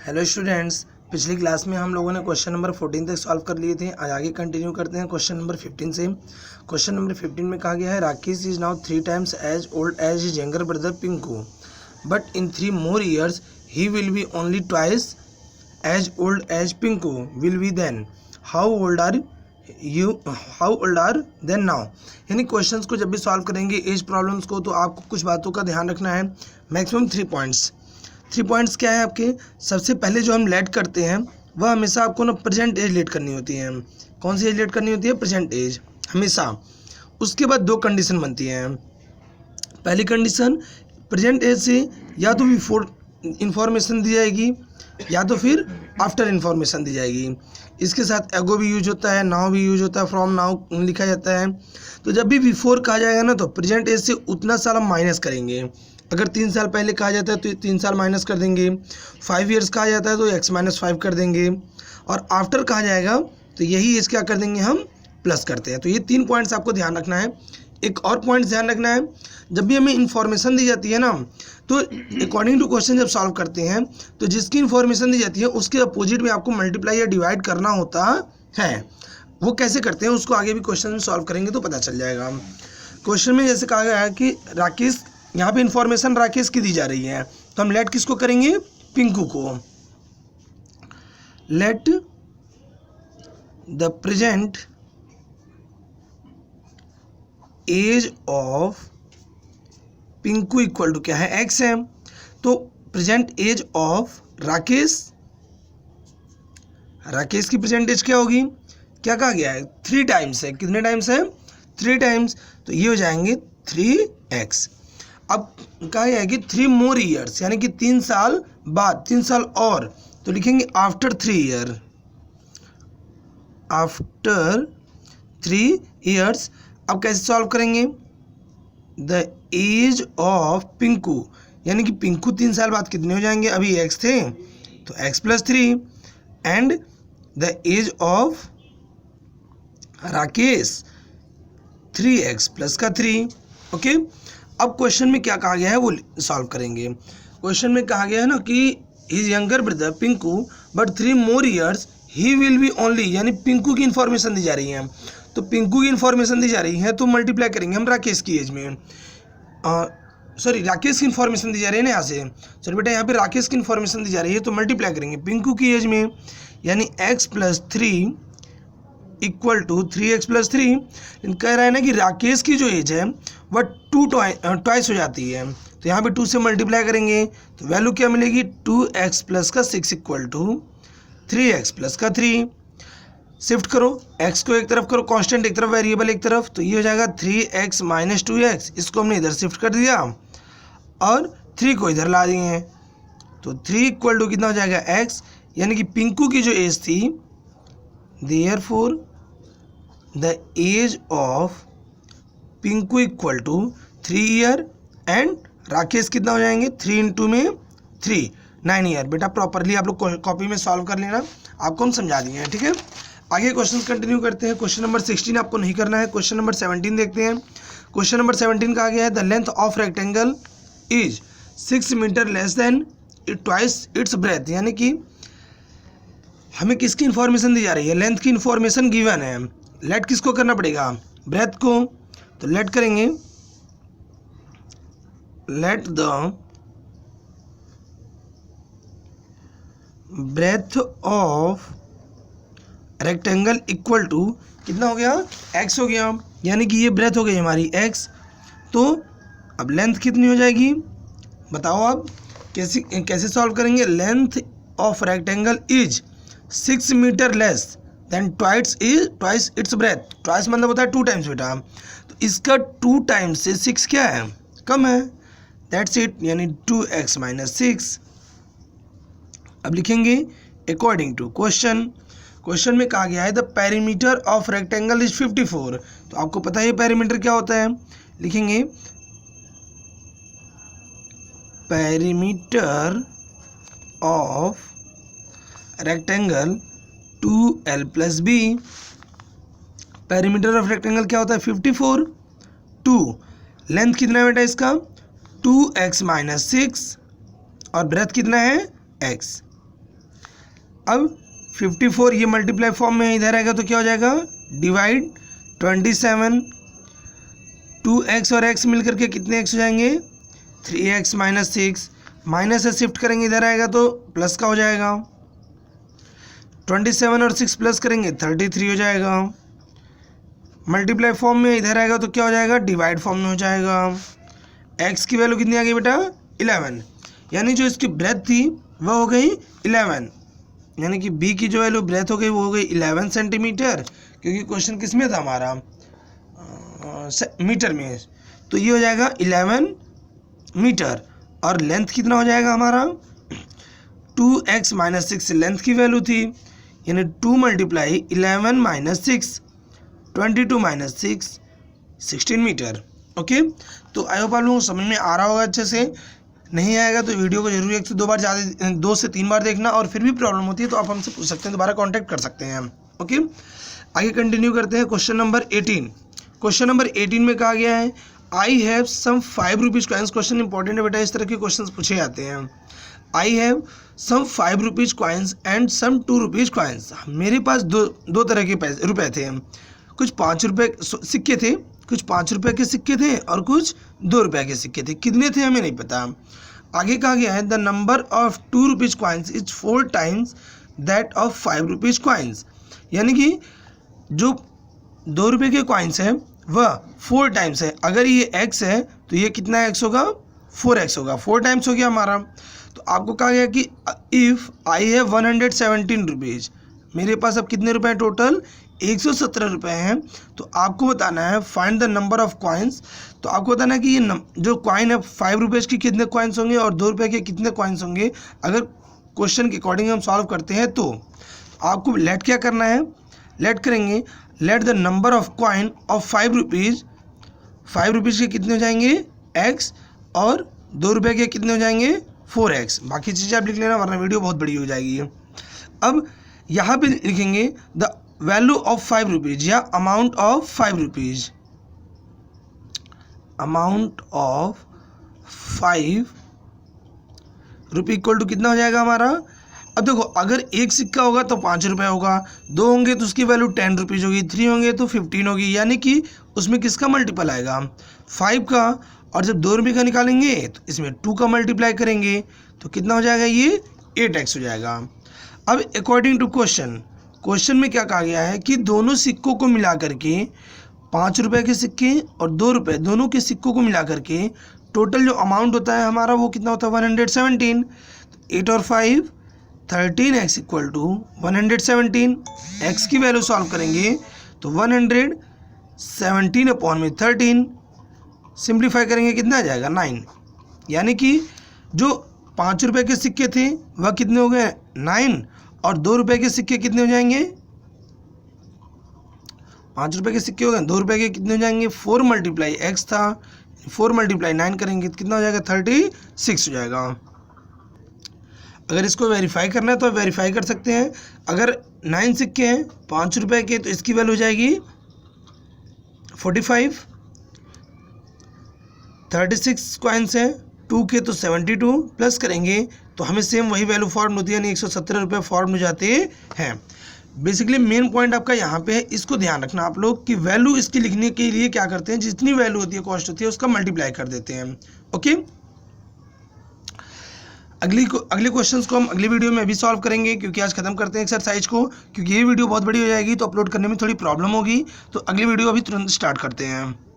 Hello students, पिछली class में हम लोगों ने क्वेश्चन नंबर 14 तक सॉल्व कर लिए थे। आज आगे कंटिन्यू करते हैं क्वेश्चन नंबर 15 से। क्वेश्चन नंबर 15 में कहा गया है Rakesh is now 3 times as old as his younger brother Pinku, but in 3 more years he will be only twice as old as Pinku. Will be then how old are then now. यानी questions को जब भी solve करेंगे as problems को, तो आपको कुछ बातों का ध्यान रखना है। मैक्सिमम 3 पॉइंट्स क्या है आपके। सबसे पहले जो हम लेट करते हैं वह हमेशा आपको ना प्रेजेंट एज लेट करनी होती है। कौन सी एज लेट करनी होती है? प्रेजेंट एज हमेशा। उसके बाद 2 कंडीशन बनती हैं। पहली कंडीशन, प्रेजेंट एज से या तो बिफोर इंफॉर्मेशन दी जाएगी या तो फिर आफ्टर इंफॉर्मेशन दी जाएगी। इसके साथ एगो भी यूज होता है, नाउ भी यूज होता है, फ्रॉम नाउ लिखा जाता है। तो जब भी बिफोर कहा जाएगा ना, तो प्रेजेंट एज से उतना साल हम माइनस करेंगे। अगर 3 साल पहले कहा जाता है तो 3 साल माइनस कर देंगे। 5 years कहा जाता है तो x-5 कर देंगे। और आफ्टर कहा जाएगा तो यही एज क्या कर देंगे, हम प्लस करते हैं। तो ये 3 पॉइंट्स आपको ध्यान रखना है। एक और पॉइंट ध्यान रखना है, जब भी हमें इन्फॉर्मेशन दी जाती है ना, तो अकॉर्डिंग टू क्वेश्चन जब सॉल्व करते हैं तो जिसकी इन्फॉर्मेशन दी जाती है उसके अपोजिट में आपको मल्टीप्लाई या डिवाइड करना होता है। वो कैसे करते हैं उसको आगे भी क्वेश्चन में सॉल्व करेंगे तो पता चल जाएगा। क्वेश्चन में जैसे कहा गया है कि राकेश, यहाँ पे इंफॉर्मेशन राकेश की दी जा रही है, तो हम लेट किसको करेंगे? पिंकू को। Let the present age of Pinku equal to क्या है? x है। तो प्रेजेंट एज ऑफ राकेश की प्रेजेंट एज क्या होगी? क्या कहा गया है? 3 times है। कितने टाइम्स है? 3 times। तो ये हो जाएंगे 3x। अब कहा गया है कि 3 more years, यानी कि 3 साल बाद, 3 साल और, तो लिखेंगे आफ्टर 3 year। After 3 years। अब कैसे सॉल्व करेंगे? द एज ऑफ पिंकू, यानी कि पिंकू 3 साल बाद कितने हो जाएंगे? अभी x थे तो x+3, and the age of Rakesh 3x+3। Okay. अब क्वेश्चन में क्या कहा गया है वो सॉल्व करेंगे। क्वेश्चन में कहा गया है ना कि his younger brother Pinku but 3 more years he will be only, यानी पिंकू की इन्फॉर्मेशन दी जा रही है। तो पिंकू की इन्फॉर्मेशन दी जा रही है तो मल्टीप्लाई करेंगे हम राकेश की एज में। राकेश की इन्फॉर्मेशन दी जा रही है ना यहाँ से। सॉरी बेटा, यहाँ पे राकेश की इन्फॉर्मेशन दी जा रही है तो मल्टीप्लाई करेंगे पिंकू की एज में, यानी x+3 इक्वल टू 3x+3। कह रहा है ना कि राकेश की जो एज है वह 2 twice हो जाती है, तो यहाँ पे 2 से मल्टीप्लाई करेंगे तो वैल्यू क्या मिलेगी? 2x+6 equal to 3x+3। Shift करो, x को एक तरफ करो कांस्टेंट एक तरफ, वेरिएबल एक तरफ, तो ये हो जाएगा 3x - 2x। इसको हमने इधर शिफ्ट कर दिया और 3 को इधर ला दिए हैं, तो 3 इक्वल टू कितना हो जाएगा? x। यानी कि पिंकू की जो एज थी, therefore the age of Pinku equal to 3 year, and Rakesh कितना हो जाएंगे? 3 × में 3 9 year। बेटा प्रॉपरली आप लोग कॉपी में सॉल्व कर लेना, आपको हम समझा दिए हैं, ठीक है। आगे क्वेश्चन कंटिन्यू करते हैं। क्वेश्चन नंबर 16 आपको नहीं करना है। क्वेश्चन नंबर 17 देखते हैं। क्वेश्चन नंबर 17 कहा गया है the length of rectangle is 6 meter less than twice its breath. यानी कि हमें किसकी इन्फॉर्मेशन दी जा रही है? लेंथ की इन्फॉर्मेशन गिवन है। लेट किसको करना पड़ेगा? ब्रेथ को। तो लेट करेंगे, let the breadth of rectangle equal to कितना हो गया? x हो गया, यानी कि ये ब्रेथ हो गई हमारी x। तो अब लेंथ कितनी हो जाएगी बताओ आप? कैसे सॉल्व करेंगे? Length of rectangle is 6 meter less than twice its breath. Twice मतलब होता है 2 times बेटा, तो इसका 2 times से 6 क्या है? कम है। दैट्स इट, यानी 2x - 6। अब लिखेंगे अकॉर्डिंग टू क्वेश्चन में कहा गया है the perimeter of rectangle is 54। तो आपको पता है पेरीमीटर क्या होता है? लिखेंगे perimeter of rectangle 2l+b। Perimeter of rectangle क्या होता है? 54। 2 लेंथ कितना है बेटा इसका? 2x - 6 और ब्रेथ कितना है? x। अब 54 ये मल्टीप्लाई फॉर्म में इधर आएगा तो क्या हो जाएगा, डिवाइड 27, 2x और x मिल करके कितने x हो जाएंगे, 3x माइनस 6, माइनस से शिफ्ट करेंगे इधर आएगा तो प्लस का हो जाएगा, 27 और 6 प्लस करेंगे 33 हो जाएगा, मल्टीप्लाई फॉर्म में इधर आएगा तो क्या हो जाएगा, डिवाइड फॉर्म में हो जाएगा। x की वैल्यू कितनी आ गई बेटा, 11, यानी जो इसकी ब्रेथ थी वह हो गई 11, यानी कि b की जो वैल्यू ब्रेथ हो गई वो हो गई 11 सेंटीमीटर, क्योंकि क्वेश्चन किस में था हमारा, मीटर में, तो ये हो जाएगा 11 मीटर। और लेंथ कितना हो जाएगा हमारा, 2x माइनस 6 लेंथ की वैल्यू थी, यानी 2 multiply 11 minus 6, 22 minus 6, 16 metre. Okay, तो आई होप आप लोगों को समझ में आ रहा होगा अच्छे से। नहीं आएगा तो वीडियो को जरूर 1 से 2 बार, ज़्यादा 2 से 3 बार देखना, और फिर भी प्रॉब्लम होती है तो आप हमसे पूछ सकते हैं, दोबारा कांटेक्ट कर सकते हैं। ओके, आगे कंटिन्यू करते हैं। Question number 18। क्वेश्चन नंबर 18 में कहा गया है I have some 5 rupees coins. Question important है बेटा, इस तरह के क्वेश्चन पूछे जाते हैं। I have some 5 rupees coins and some 2 rupees coins. मेरे पास दो तरह के रुपए थे, कुछ 5 रुपये सिक्के थे, कुछ 5 रुपये के सिक्के थे और कुछ 2 रुपये के सिक्के थे। कितने थे हमें नहीं पता। आगे कहा गया है the number of 2 rupees coins is 4 times that of 5 rupees coins, यानी कि जो 2 रुपये के कॉइन्स है वह 4 टाइम्स है। अगर ये x है तो ये कितना x होगा, 4x होगा, 4 टाइम्स हो गया हमारा। तो आपको कहा गया कि इफ़ आई हैव 117 रुपीज़, मेरे पास अब कितने रुपए हैं टोटल, 117 रुपये हैं। तो आपको बताना है find the number of coins. तो आपको बताना है कि ये जो कॉइन है 5 रुपीज़ की कितने कॉइन्स होंगे और 2 रुपये के कितने कॉइन्स होंगे। अगर क्वेश्चन के अकॉर्डिंग हम सॉल्व करते हैं तो आपको लेट क्या करना है, लेट करेंगे, let the number of coin of 5 rupees, 5 rupees के कितने हो जाएंगे x, और 2 रुपये के कितने हो जाएंगे 4x। बाकी चीज़ें आप लिख लेना वरना वीडियो बहुत बड़ी हो जाएगी। अब यहाँ पे लिखेंगे द वैल्यू ऑफ 5 रुपीज़ या amount of 5 rupees, amount of 5 रुपये इक्वल टू कितना हो जाएगा हमारा। अब देखो अगर एक सिक्का होगा तो 5 रुपये होगा, 2 होंगे तो उसकी वैल्यू 10 रुपीज़ होगी, 3 होंगे तो 15 होगी, यानी कि उसमें किसका मल्टीपल आएगा, 5 का। और जब 2 रुपये का निकालेंगे तो इसमें 2 का मल्टीप्लाई करेंगे तो कितना हो जाएगा, ये 8x हो जाएगा। अब अकॉर्डिंग टू क्वेश्चन में क्या कहा गया है कि दोनों सिक्कों को मिला करके, 5 रुपये के सिक्के और 2 रुपये दोनों के सिक्कों को मिला करके टोटल जो अमाउंट होता है हमारा वो कितना होता है 117। 8 और 5 13x इक्वल टू 117। x की वैल्यू सॉल्व करेंगे तो 117 अपॉन में 13, सिंप्लीफाई करेंगे कितना आ जाएगा 9, यानी कि जो 5 रुपये के सिक्के थे वह कितने हो गए 9, और 2 रुपये के सिक्के कितने हो जाएंगे, 5 रुपये के सिक्के हो गए, 2 रुपये के कितने हो जाएंगे, 4 मल्टीप्लाई x था, 4 मल्टीप्लाई 9 करेंगे तो कितना हो जाएगा 36 हो जाएगा। अगर इसको वेरीफाई करना है तो वेरीफाई कर सकते हैं। अगर 9 सिक्के हैं 5 रुपये के तो इसकी वैल्यू हो जाएगी 45, 36 कॉइन्स हैं 2 के तो 72, प्लस करेंगे तो हमें सेम वही वैल्यू फॉर्म होती है, यानी 117 रुपये फॉर्म हो जाते हैं। बेसिकली मेन पॉइंट आपका यहाँ पे है, इसको ध्यान रखना आप लोग कि वैल्यू इसकी लिखने के लिए क्या करते हैं, जितनी वैल्यू होती है कॉस्ट होती है उसका मल्टीप्लाई कर देते हैं। ओके, अगले क्वेश्चंस को हम अगली वीडियो में अभी सॉल्व करेंगे, क्योंकि आज खत्म करते हैं एक्सरसाइज को, क्योंकि ये वीडियो बहुत बड़ी हो जाएगी तो अपलोड करने में थोड़ी प्रॉब्लम होगी। तो अगली वीडियो अभी तुरंत स्टार्ट करते हैं।